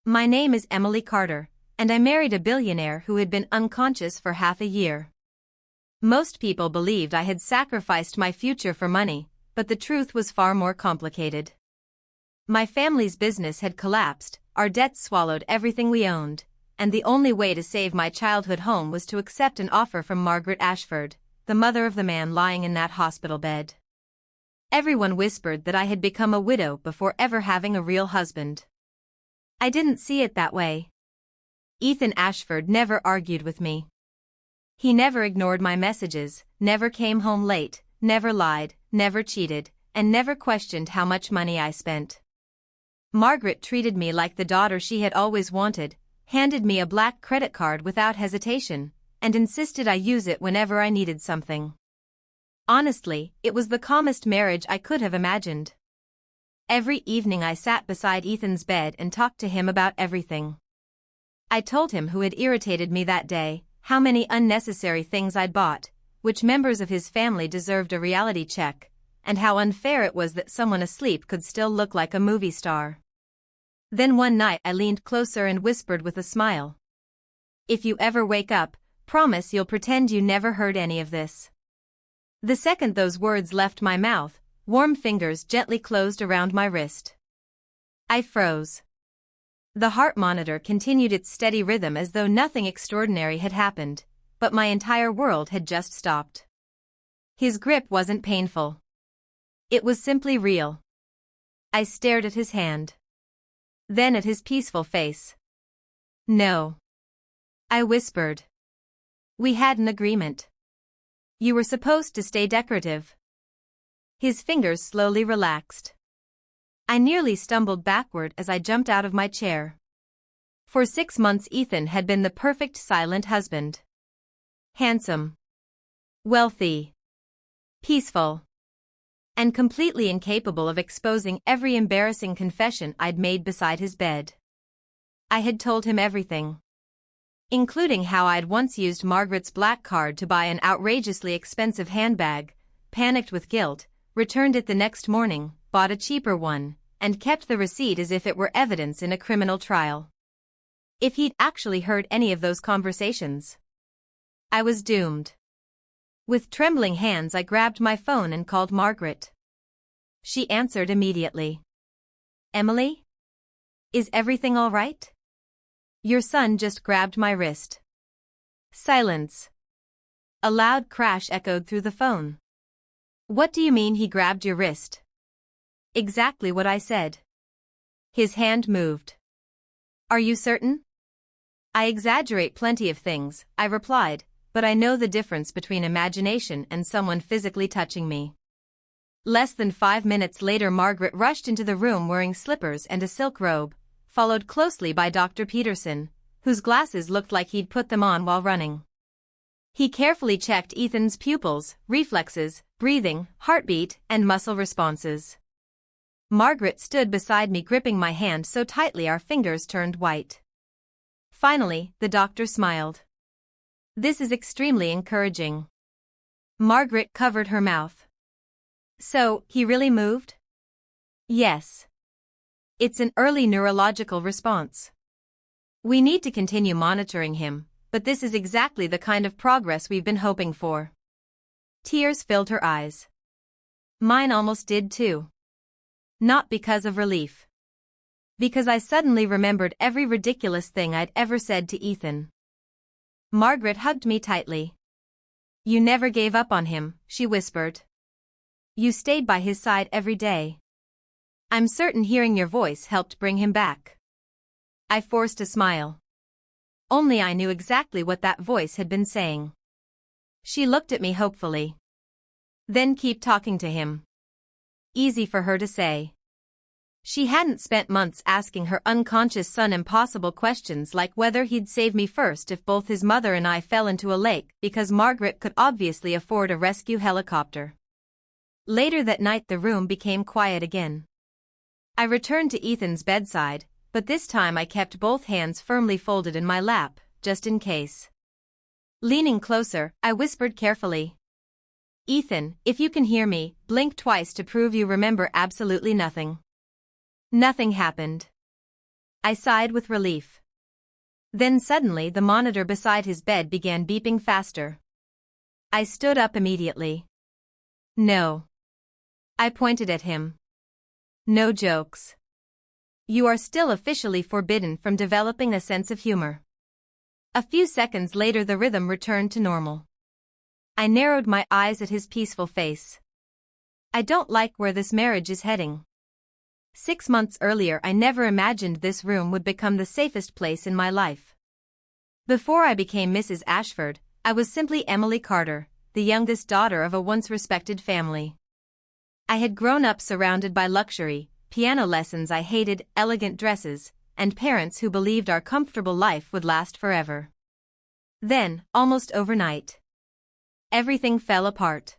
My name is Emily Carter, and I married a billionaire who had been unconscious for half a year. Most people believed I had sacrificed my future for money, but the truth was far more complicated. My family's business had collapsed, our debts swallowed everything we owned, and the only way to save my childhood home was to accept an offer from Margaret Ashford, the mother of the man lying in that hospital bed. Everyone whispered that I had become a widow before ever having a real husband. I didn't see it that way. Ethan Ashford never argued with me. He never ignored my messages, never came home late, never lied, never cheated, and never questioned how much money I spent. Margaret treated me like the daughter she had always wanted, handed me a black credit card without hesitation, and insisted I use it whenever I needed something. Honestly, it was the calmest marriage I could have imagined. Every evening I sat beside Ethan's bed and talked to him about everything. I told him who had irritated me that day, how many unnecessary things I'd bought, which members of his family deserved a reality check, and how unfair it was that someone asleep could still look like a movie star. Then one night I leaned closer and whispered with a smile. "If you ever wake up, promise you'll pretend you never heard any of this." The second those words left my mouth, warm fingers gently closed around my wrist. I froze. The heart monitor continued its steady rhythm as though nothing extraordinary had happened, but my entire world had just stopped. His grip wasn't painful. It was simply real. I stared at his hand. Then at his peaceful face. "No," I whispered. "We had an agreement. You were supposed to stay decorative." His fingers slowly relaxed. I nearly stumbled backward as I jumped out of my chair. For 6 months Ethan had been the perfect silent husband. Handsome, wealthy, peaceful, and completely incapable of exposing every embarrassing confession I'd made beside his bed. I had told him everything, including how I'd once used Margaret's black card to buy an outrageously expensive handbag, panicked with guilt, returned it the next morning, bought a cheaper one, and kept the receipt as if it were evidence in a criminal trial. If he'd actually heard any of those conversations, I was doomed. With trembling hands I grabbed my phone and called Margaret. She answered immediately. "Emily? Is everything all right? Your son just grabbed my wrist." Silence. A loud crash echoed through the phone. "What do you mean he grabbed your wrist?" "Exactly what I said. His hand moved." "Are you certain?" "I exaggerate plenty of things," I replied, "but I know the difference between imagination and someone physically touching me." Less than 5 minutes later Margaret rushed into the room wearing slippers and a silk robe, followed closely by Dr. Peterson, whose glasses looked like he'd put them on while running. He carefully checked Ethan's pupils, reflexes, breathing, heartbeat, and muscle responses. Margaret stood beside me gripping my hand so tightly our fingers turned white. Finally, the doctor smiled. "This is extremely encouraging." Margaret covered her mouth. "So, he really moved?" "Yes. It's an early neurological response. We need to continue monitoring him, but this is exactly the kind of progress we've been hoping for." Tears filled her eyes. Mine almost did too. Not because of relief. Because I suddenly remembered every ridiculous thing I'd ever said to Ethan. Margaret hugged me tightly. "You never gave up on him," she whispered. "You stayed by his side every day. I'm certain hearing your voice helped bring him back." I forced a smile. Only I knew exactly what that voice had been saying. She looked at me hopefully. "Then keep talking to him." Easy for her to say. She hadn't spent months asking her unconscious son impossible questions like whether he'd save me first if both his mother and I fell into a lake because Margaret could obviously afford a rescue helicopter. Later that night the room became quiet again. I returned to Ethan's bedside, but this time I kept both hands firmly folded in my lap, just in case. Leaning closer, I whispered carefully. "Ethan, if you can hear me, blink twice to prove you remember absolutely nothing." Nothing happened. I sighed with relief. Then suddenly the monitor beside his bed began beeping faster. I stood up immediately. No. I pointed at him. No jokes. You are still officially forbidden from developing a sense of humor. A few seconds later the rhythm returned to normal. I narrowed my eyes at his peaceful face. I don't like where this marriage is heading. 6 months earlier I never imagined this room would become the safest place in my life. Before I became Mrs. Ashford, I was simply Emily Carter, the youngest daughter of a once respected family. I had grown up surrounded by luxury, piano lessons I hated, elegant dresses, and parents who believed our comfortable life would last forever. Then, almost overnight, everything fell apart.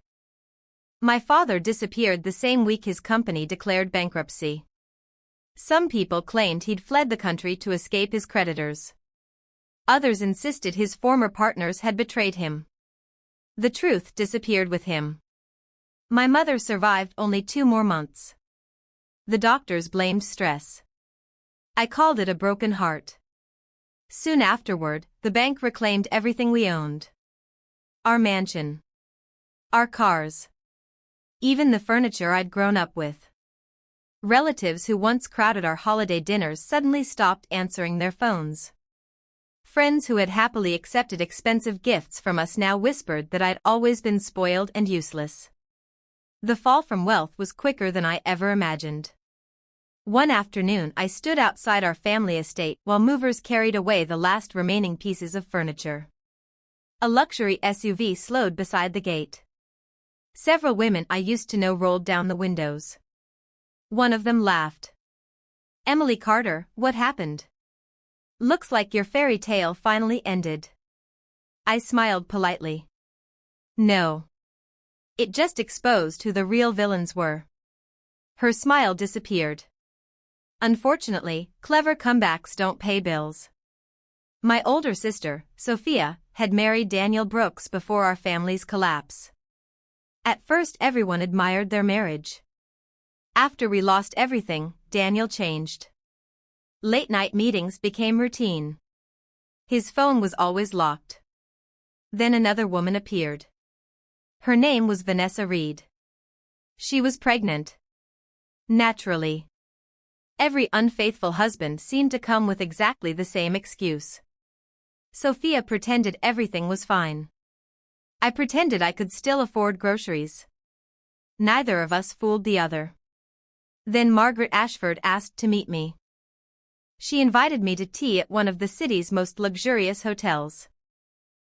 My father disappeared the same week his company declared bankruptcy. Some people claimed he'd fled the country to escape his creditors. Others insisted his former partners had betrayed him. The truth disappeared with him. My mother survived only 2 more months. The doctors blamed stress. I called it a broken heart. Soon afterward, the bank reclaimed everything we owned. Our mansion. Our cars. Even the furniture I'd grown up with. Relatives who once crowded our holiday dinners suddenly stopped answering their phones. Friends who had happily accepted expensive gifts from us now whispered that I'd always been spoiled and useless. The fall from wealth was quicker than I ever imagined. One afternoon I stood outside our family estate while movers carried away the last remaining pieces of furniture. A luxury SUV slowed beside the gate. Several women I used to know rolled down the windows. One of them laughed. "Emily Carter, what happened? Looks like your fairy tale finally ended." I smiled politely. No. It just exposed who the real villains were. Her smile disappeared. Unfortunately, clever comebacks don't pay bills. My older sister, Sophia, had married Daniel Brooks before our family's collapse. At first everyone admired their marriage. After we lost everything, Daniel changed. Late-night meetings became routine. His phone was always locked. Then another woman appeared. Her name was Vanessa Reed. She was pregnant. Naturally. Every unfaithful husband seemed to come with exactly the same excuse. Sophia pretended everything was fine. I pretended I could still afford groceries. Neither of us fooled the other. Then Margaret Ashford asked to meet me. She invited me to tea at one of the city's most luxurious hotels.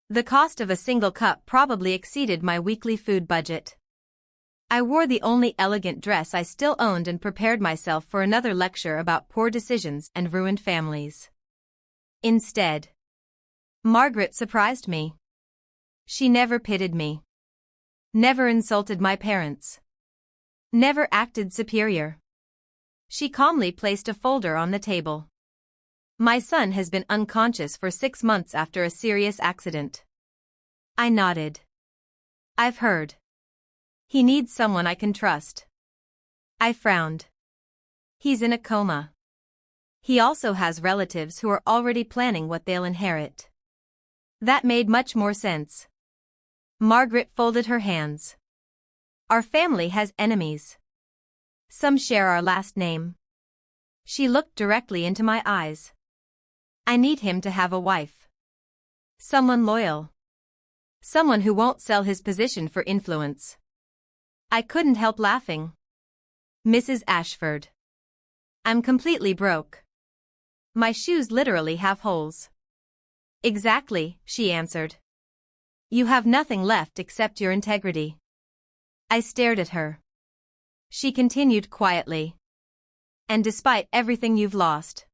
The cost of a single cup probably exceeded my weekly food budget. I wore the only elegant dress I still owned and prepared myself for another lecture about poor decisions and ruined families. Instead, Margaret surprised me. She never pitied me. Never insulted my parents. Never acted superior. She calmly placed a folder on the table. "My son has been unconscious for 6 months after a serious accident." I nodded. "I've heard. He needs someone I can trust." I frowned. "He's in a coma. He also has relatives who are already planning what they'll inherit." That made much more sense. Margaret folded her hands. "Our family has enemies. Some share our last name." She looked directly into my eyes. "I need him to have a wife. Someone loyal. Someone who won't sell his position for influence." I couldn't help laughing. "Mrs. Ashford. I'm completely broke. My shoes literally have holes." "Exactly," she answered. "You have nothing left except your integrity." I stared at her. She continued quietly. "And despite everything you've lost,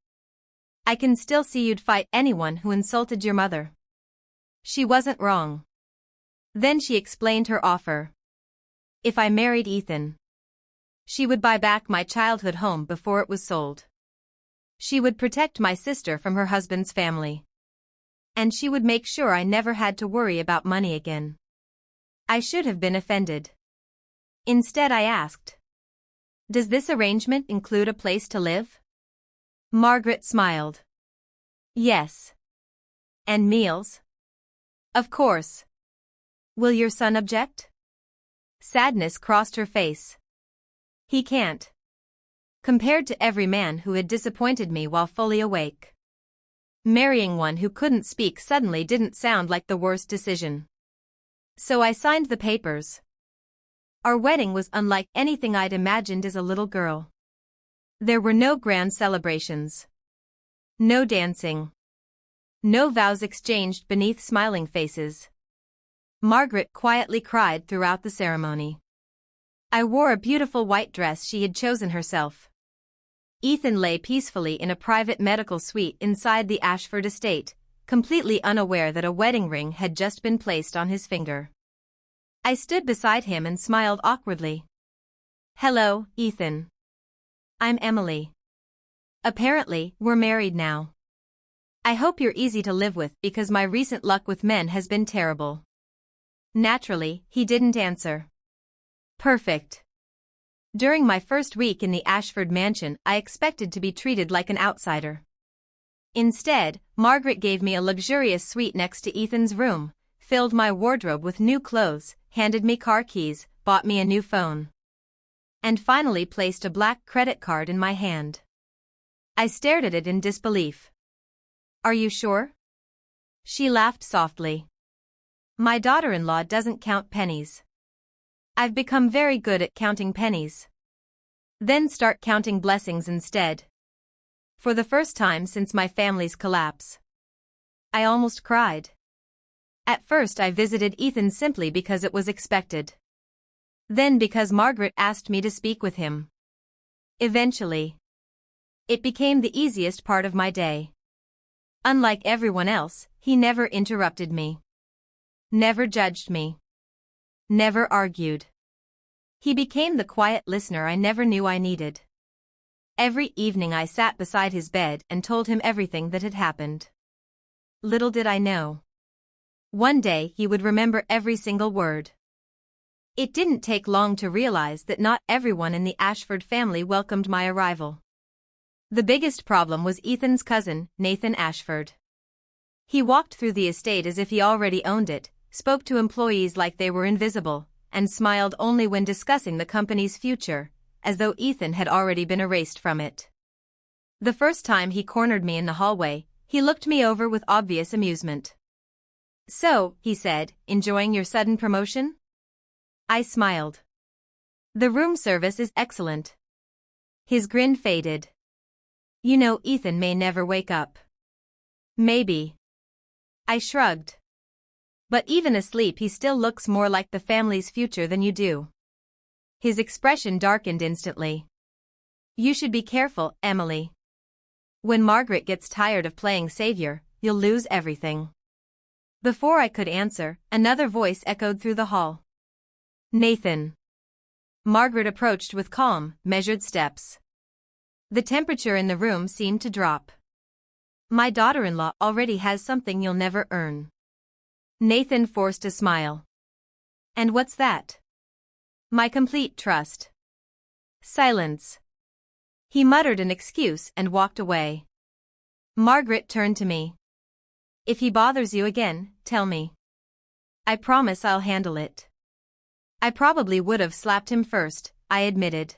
I can still see you'd fight anyone who insulted your mother." She wasn't wrong. Then she explained her offer. If I married Ethan, she would buy back my childhood home before it was sold. She would protect my sister from her husband's family. And she would make sure I never had to worry about money again. I should have been offended. Instead I asked, "Does this arrangement include a place to live?" Margaret smiled. Yes. And meals? Of course. Will your son object? Sadness crossed her face. He can't. Compared to every man who had disappointed me while fully awake. Marrying one who couldn't speak suddenly didn't sound like the worst decision. So I signed the papers. Our wedding was unlike anything I'd imagined as a little girl. There were no grand celebrations. No dancing. No vows exchanged beneath smiling faces. Margaret quietly cried throughout the ceremony. I wore a beautiful white dress she had chosen herself. Ethan lay peacefully in a private medical suite inside the Ashford estate, completely unaware that a wedding ring had just been placed on his finger. I stood beside him and smiled awkwardly. Hello, Ethan. I'm Emily. Apparently, we're married now. I hope you're easy to live with because my recent luck with men has been terrible. Naturally, he didn't answer. Perfect. During my first week in the Ashford mansion, I expected to be treated like an outsider. Instead, Margaret gave me a luxurious suite next to Ethan's room, filled my wardrobe with new clothes, handed me car keys, bought me a new phone. And finally placed a black credit card in my hand. I stared at it in disbelief. Are you sure? She laughed softly. My daughter-in-law doesn't count pennies. I've become very good at counting pennies. Then start counting blessings instead. For the first time since my family's collapse. I almost cried. At first I visited Ethan simply because it was expected. Then because Margaret asked me to speak with him. Eventually. It became the easiest part of my day. Unlike everyone else, he never interrupted me. Never judged me. Never argued. He became the quiet listener I never knew I needed. Every evening I sat beside his bed and told him everything that had happened. Little did I know. One day he would remember every single word. It didn't take long to realize that not everyone in the Ashford family welcomed my arrival. The biggest problem was Ethan's cousin, Nathan Ashford. He walked through the estate as if he already owned it, spoke to employees like they were invisible, and smiled only when discussing the company's future, as though Ethan had already been erased from it. The first time he cornered me in the hallway, he looked me over with obvious amusement. So, he said, enjoying your sudden promotion? I smiled. The room service is excellent. His grin faded. You know Ethan may never wake up. Maybe. I shrugged. But even asleep he still looks more like the family's future than you do. His expression darkened instantly. You should be careful, Emily. When Margaret gets tired of playing savior, you'll lose everything. Before I could answer, another voice echoed through the hall. Nathan. Margaret approached with calm, measured steps. The temperature in the room seemed to drop. My daughter-in-law already has something you'll never earn. Nathan forced a smile. And what's that? My complete trust. Silence. He muttered an excuse and walked away. Margaret turned to me. If he bothers you again, tell me. I promise I'll handle it. I probably would have slapped him first, I admitted.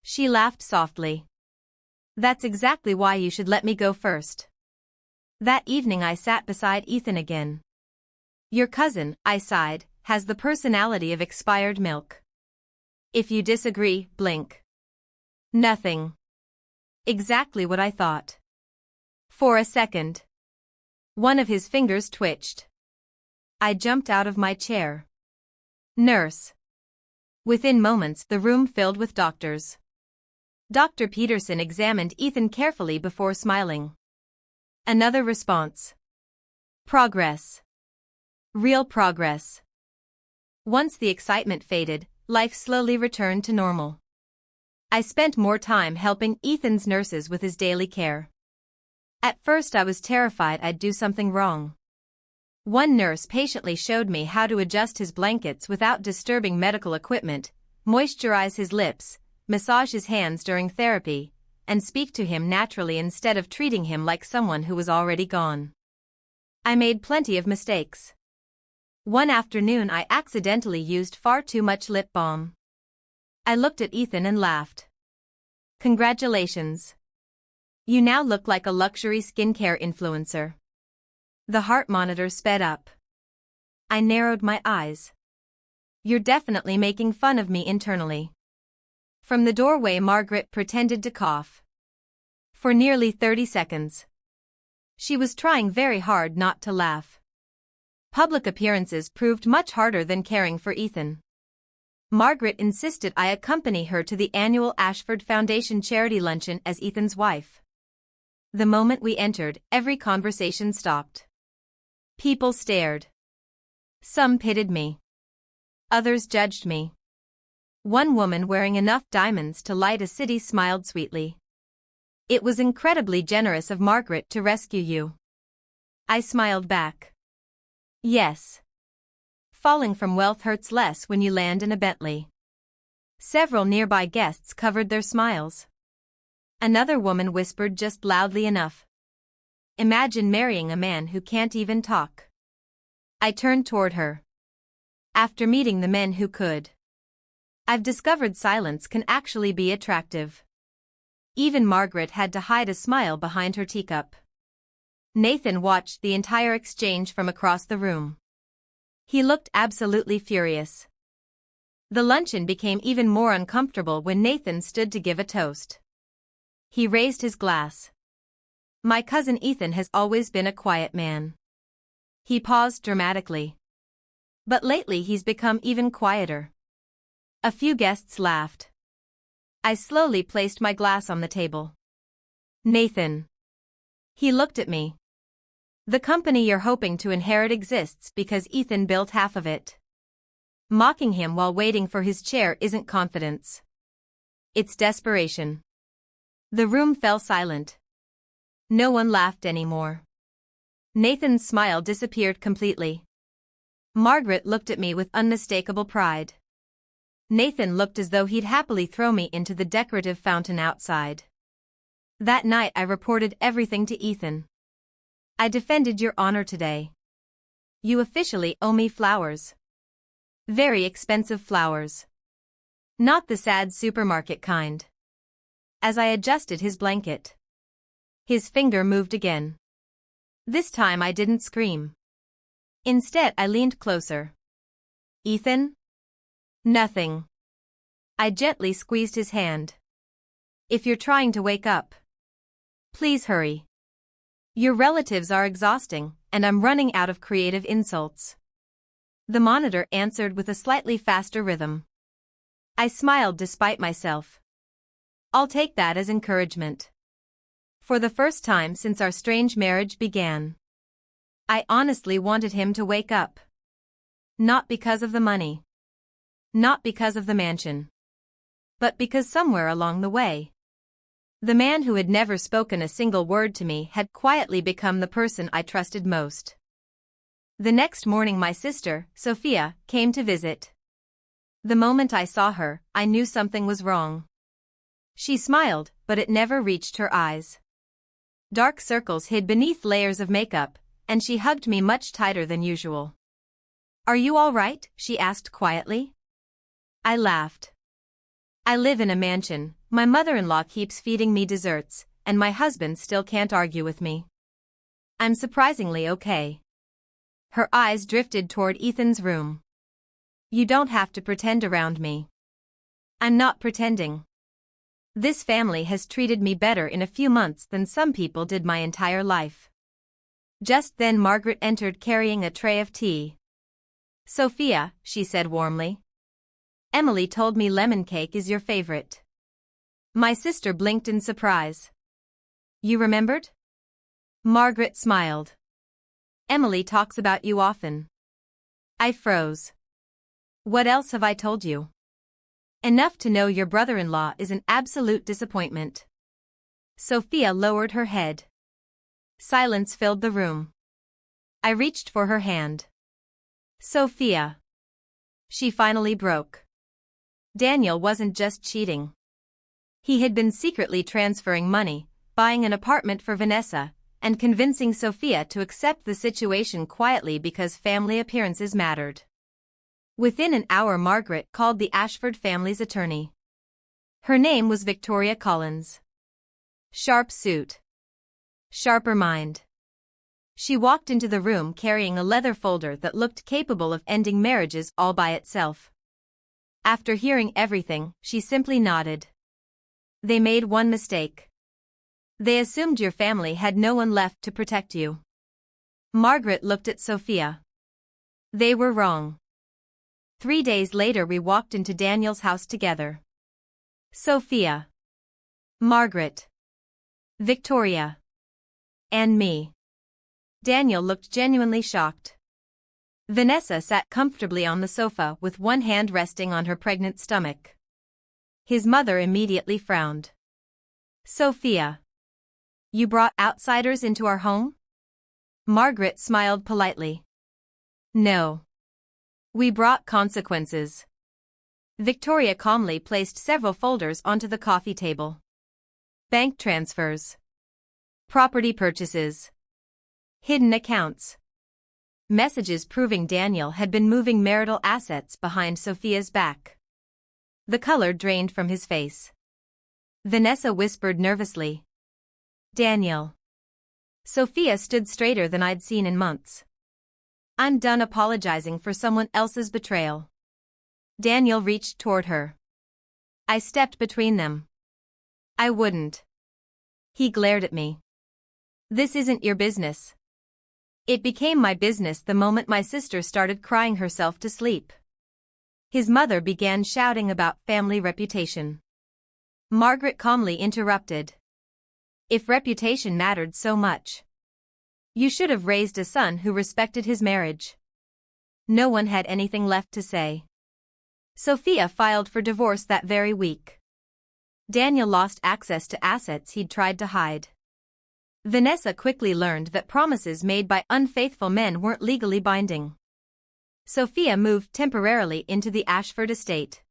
She laughed softly. That's exactly why you should let me go first. That evening I sat beside Ethan again. Your cousin, I sighed, has the personality of expired milk. If you disagree, blink. Nothing. Exactly what I thought. For a second. One of his fingers twitched. I jumped out of my chair. Nurse. Within moments the room filled with doctors. Dr. Peterson examined Ethan carefully before smiling. Another response. Progress. Real progress. Once the excitement faded, life slowly returned to normal. I spent more time helping Ethan's nurses with his daily care. At first I was terrified I'd do something wrong. One nurse patiently showed me how to adjust his blankets without disturbing medical equipment, moisturize his lips, massage his hands during therapy, and speak to him naturally instead of treating him like someone who was already gone. I made plenty of mistakes. One afternoon I accidentally used far too much lip balm. I looked at Ethan and laughed. Congratulations. You now look like a luxury skincare influencer. The heart monitor sped up. I narrowed my eyes. You're definitely making fun of me internally. From the doorway, Margaret pretended to cough. For nearly 30 seconds. She was trying very hard not to laugh. Public appearances proved much harder than caring for Ethan. Margaret insisted I accompany her to the annual Ashford Foundation charity luncheon as Ethan's wife. The moment we entered, every conversation stopped. People stared. Some pitied me. Others judged me. One woman wearing enough diamonds to light a city smiled sweetly. It was incredibly generous of Margaret to rescue you. I smiled back. Yes. Falling from wealth hurts less when you land in a Bentley. Several nearby guests covered their smiles. Another woman whispered just loudly enough. Imagine marrying a man who can't even talk. I turned toward her. After meeting the men who could. I've discovered silence can actually be attractive. Even Margaret had to hide a smile behind her teacup. Nathan watched the entire exchange from across the room. He looked absolutely furious. The luncheon became even more uncomfortable when Nathan stood to give a toast. He raised his glass. My cousin Ethan has always been a quiet man. He paused dramatically. But lately he's become even quieter. A few guests laughed. I slowly placed my glass on the table. Nathan. He looked at me. The company you're hoping to inherit exists because Ethan built half of it. Mocking him while waiting for his chair isn't confidence. It's desperation. The room fell silent. No one laughed anymore. Nathan's smile disappeared completely. Margaret looked at me with unmistakable pride. Nathan looked as though he'd happily throw me into the decorative fountain outside. That night I reported everything to Ethan. I defended your honor today. You officially owe me flowers. Very expensive flowers. Not the sad supermarket kind. As I adjusted his blanket. His finger moved again. This time I didn't scream. Instead I leaned closer. Ethan? Nothing. I gently squeezed his hand. If you're trying to wake up, please hurry. Your relatives are exhausting, and I'm running out of creative insults. The monitor answered with a slightly faster rhythm. I smiled despite myself. I'll take that as encouragement. For the first time since our strange marriage began. I honestly wanted him to wake up. Not because of the money. Not because of the mansion. But because somewhere along the way, the man who had never spoken a single word to me had quietly become the person I trusted most. The next morning my sister, Sophia, came to visit. The moment I saw her, I knew something was wrong. She smiled, but it never reached her eyes. Dark circles hid beneath layers of makeup, and she hugged me much tighter than usual. Are you all right? She asked quietly. I laughed. I live in a mansion, my mother-in-law keeps feeding me desserts, and my husband still can't argue with me. I'm surprisingly okay. Her eyes drifted toward Ethan's room. You don't have to pretend around me. I'm not pretending. This family has treated me better in a few months than some people did my entire life. Just then Margaret entered carrying a tray of tea. Sophia, she said warmly. Emily told me lemon cake is your favorite. My sister blinked in surprise. You remembered? Margaret smiled. Emily talks about you often. I froze. What else have I told you? Enough to know your brother-in-law is an absolute disappointment. Sophia lowered her head. Silence filled the room. I reached for her hand. Sophia. She finally broke. Daniel wasn't just cheating. He had been secretly transferring money, buying an apartment for Vanessa, and convincing Sophia to accept the situation quietly because family appearances mattered. Within an hour, Margaret called the Ashford family's attorney. Her name was Victoria Collins. Sharp suit. Sharper mind. She walked into the room carrying a leather folder that looked capable of ending marriages all by itself. After hearing everything, she simply nodded. They made one mistake. They assumed your family had no one left to protect you. Margaret looked at Sophia. They were wrong. 3 days later we walked into Daniel's house together. Sophia. Margaret. Victoria. And me. Daniel looked genuinely shocked. Vanessa sat comfortably on the sofa with one hand resting on her pregnant stomach. His mother immediately frowned. Sophia. You brought outsiders into our home? Margaret smiled politely. No. We brought consequences. Victoria calmly placed several folders onto the coffee table. Bank transfers. Property purchases. Hidden accounts. Messages proving Daniel had been moving marital assets behind Sophia's back. The color drained from his face. Vanessa whispered nervously. Daniel. Sophia stood straighter than I'd seen in months. I'm done apologizing for someone else's betrayal. Daniel reached toward her. I stepped between them. I wouldn't. He glared at me. This isn't your business. It became my business the moment my sister started crying herself to sleep. His mother began shouting about family reputation. Margaret calmly interrupted. If reputation mattered so much, you should have raised a son who respected his marriage. No one had anything left to say. Sophia filed for divorce that very week. Daniel lost access to assets he'd tried to hide. Vanessa quickly learned that promises made by unfaithful men weren't legally binding. Sophia moved temporarily into the Ashford estate.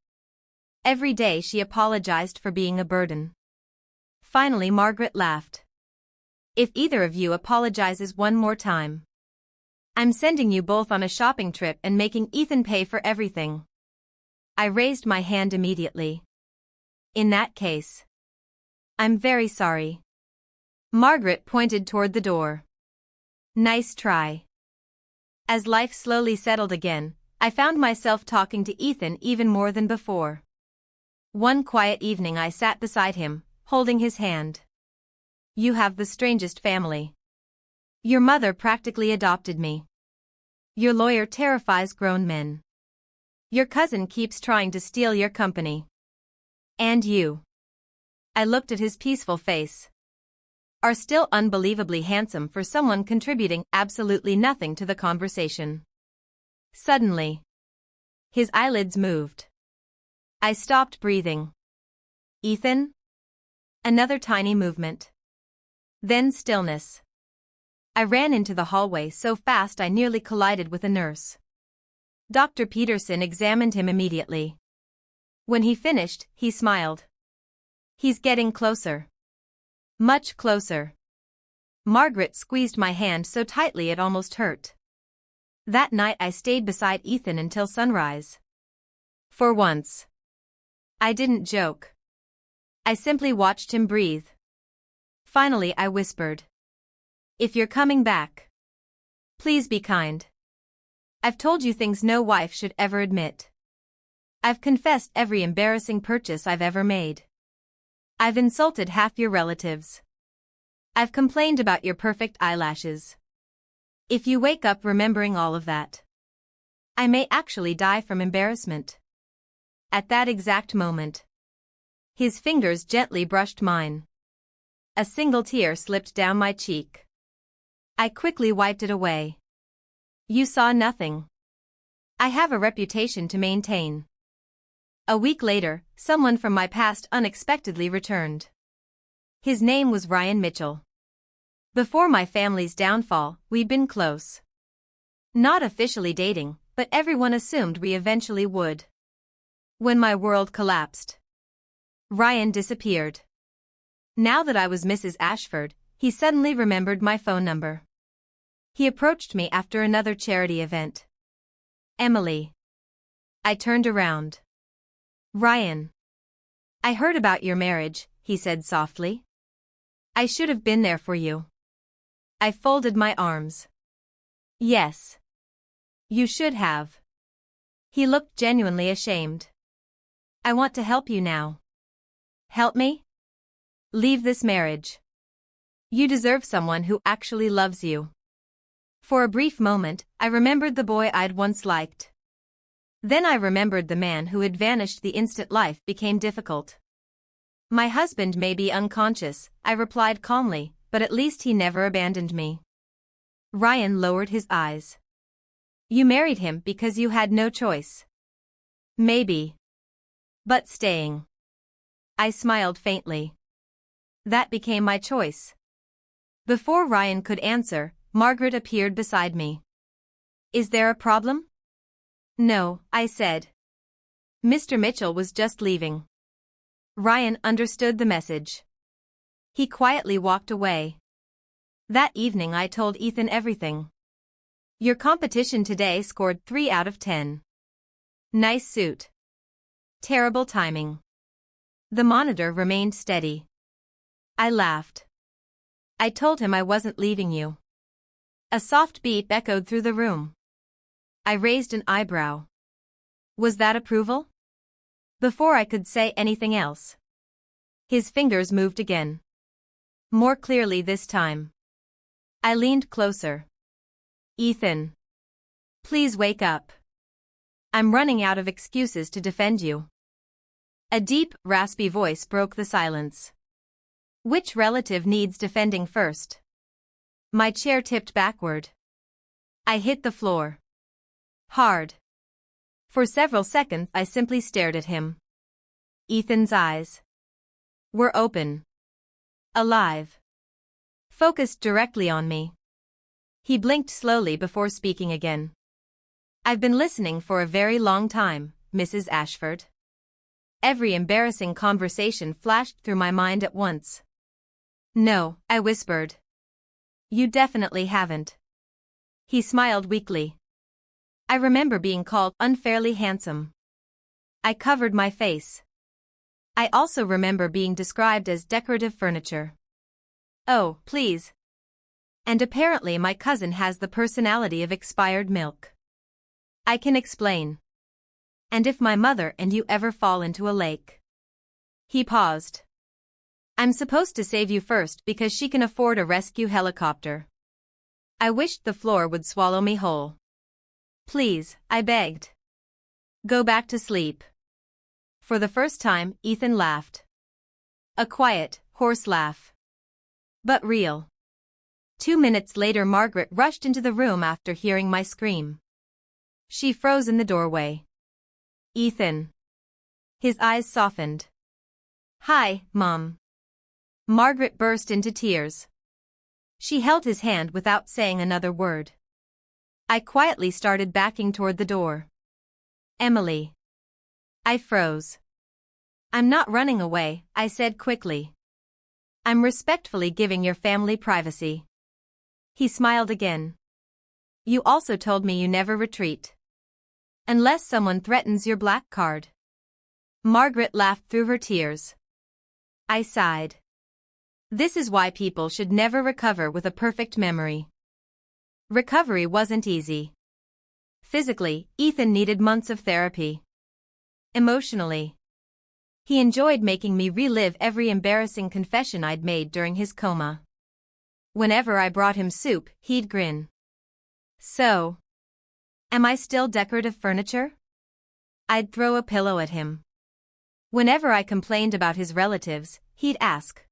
Every day she apologized for being a burden. Finally Margaret laughed. If either of you apologizes one more time, I'm sending you both on a shopping trip and making Ethan pay for everything. I raised my hand immediately. In that case, I'm very sorry. Margaret pointed toward the door. Nice try. As life slowly settled again, I found myself talking to Ethan even more than before. One quiet evening I sat beside him, holding his hand. You have the strangest family. Your mother practically adopted me. Your lawyer terrifies grown men. Your cousin keeps trying to steal your company. And you. I looked at his peaceful face. Are still unbelievably handsome for someone contributing absolutely nothing to the conversation. Suddenly, his eyelids moved. I stopped breathing. Ethan? Another tiny movement. Then stillness. I ran into the hallway so fast I nearly collided with a nurse. Dr. Peterson examined him immediately. When he finished, he smiled. He's getting closer. Much closer. Margaret squeezed my hand so tightly it almost hurt. That night I stayed beside Ethan until sunrise. For once, I didn't joke. I simply watched him breathe. Finally I whispered. If you're coming back, please be kind. I've told you things no wife should ever admit. I've confessed every embarrassing purchase I've ever made. I've insulted half your relatives. I've complained about your perfect eyelashes. If you wake up remembering all of that, I may actually die from embarrassment. At that exact moment, his fingers gently brushed mine. A single tear slipped down my cheek. I quickly wiped it away. You saw nothing. I have a reputation to maintain. A week later, someone from my past unexpectedly returned. His name was Ryan Mitchell. Before my family's downfall, we'd been close. Not officially dating, but everyone assumed we eventually would. When my world collapsed, Ryan disappeared. Now that I was Mrs. Ashford, he suddenly remembered my phone number. He approached me after another charity event. Emily. I turned around. Ryan. I heard about your marriage, he said softly. I should have been there for you. I folded my arms. Yes. You should have. He looked genuinely ashamed. I want to help you now. Help me? Leave this marriage. You deserve someone who actually loves you. For a brief moment, I remembered the boy I'd once liked. Then I remembered the man who had vanished the instant life became difficult. My husband may be unconscious, I replied calmly, but at least he never abandoned me. Ryan lowered his eyes. You married him because you had no choice. Maybe. But staying. I smiled faintly. That became my choice. Before Ryan could answer, Margaret appeared beside me. Is there a problem? No, I said. Mr. Mitchell was just leaving. Ryan understood the message. He quietly walked away. That evening I told Ethan everything. Your competition today scored 3 out of 10. Nice suit. Terrible timing. The monitor remained steady. I laughed. I told him I wasn't leaving you. A soft beat echoed through the room. I raised an eyebrow. Was that approval? Before I could say anything else, his fingers moved again. More clearly this time. I leaned closer. Ethan. Please wake up. I'm running out of excuses to defend you. A deep, raspy voice broke the silence. Which relative needs defending first? My chair tipped backward. I hit the floor. Hard. For several seconds I simply stared at him. Ethan's eyes were open. Alive. Focused directly on me. He blinked slowly before speaking again. I've been listening for a very long time, Mrs. Ashford. Every embarrassing conversation flashed through my mind at once. No, I whispered. You definitely haven't. He smiled weakly. I remember being called unfairly handsome. I covered my face. I also remember being described as decorative furniture. Oh, please. And apparently my cousin has the personality of expired milk. I can explain. And if my mother and you ever fall into a lake. He paused. I'm supposed to save you first because she can afford a rescue helicopter. I wished the floor would swallow me whole. Please, I begged. Go back to sleep. For the first time, Ethan laughed. A quiet, hoarse laugh. But real. 2 minutes later Margaret rushed into the room after hearing my scream. She froze in the doorway. Ethan. His eyes softened. Hi, Mom. Margaret burst into tears. She held his hand without saying another word. I quietly started backing toward the door. Emily. I froze. I'm not running away, I said quickly. I'm respectfully giving your family privacy. He smiled again. You also told me you never retreat. Unless someone threatens your black card. Margaret laughed through her tears. I sighed. This is why people should never recover with a perfect memory. Recovery wasn't easy. Physically, Ethan needed months of therapy. Emotionally, he enjoyed making me relive every embarrassing confession I'd made during his coma. Whenever I brought him soup, he'd grin. So, am I still decorative furniture? I'd throw a pillow at him. Whenever I complained about his relatives, he'd ask,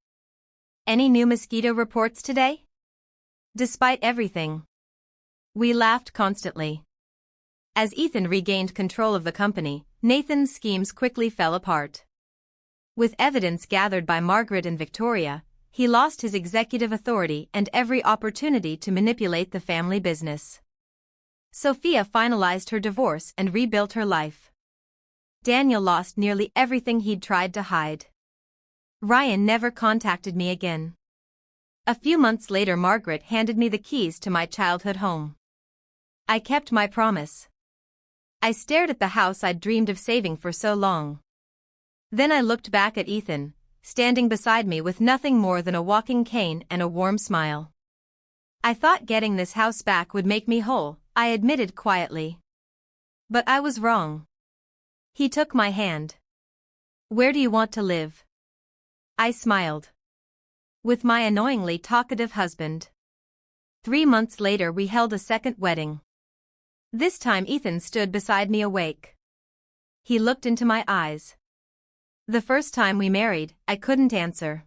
any new mosquito reports today? Despite everything, we laughed constantly. As Ethan regained control of the company, Nathan's schemes quickly fell apart. With evidence gathered by Margaret and Victoria, he lost his executive authority and every opportunity to manipulate the family business. Sophia finalized her divorce and rebuilt her life. Daniel lost nearly everything he'd tried to hide. Ryan never contacted me again. A few months later, Margaret handed me the keys to my childhood home. I kept my promise. I stared at the house I'd dreamed of saving for so long. Then I looked back at Ethan, standing beside me with nothing more than a walking cane and a warm smile. I thought getting this house back would make me whole, I admitted quietly. But I was wrong. He took my hand. Where do you want to live? I smiled. With my annoyingly talkative husband. 3 months later we held a second wedding. This time Ethan stood beside me awake. He looked into my eyes. The first time we married, I couldn't answer.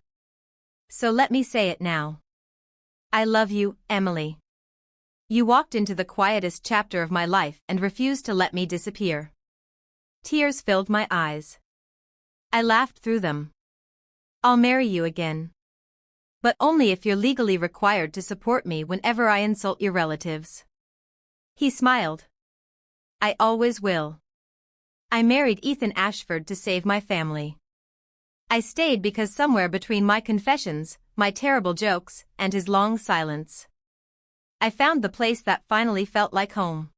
So let me say it now. I love you, Emily. You walked into the quietest chapter of my life and refused to let me disappear. Tears filled my eyes. I laughed through them. I'll marry you again. But only if you're legally required to support me whenever I insult your relatives. He smiled. I always will. I married Ethan Ashford to save my family. I stayed because somewhere between my confessions, my terrible jokes, and his long silence, I found the place that finally felt like home.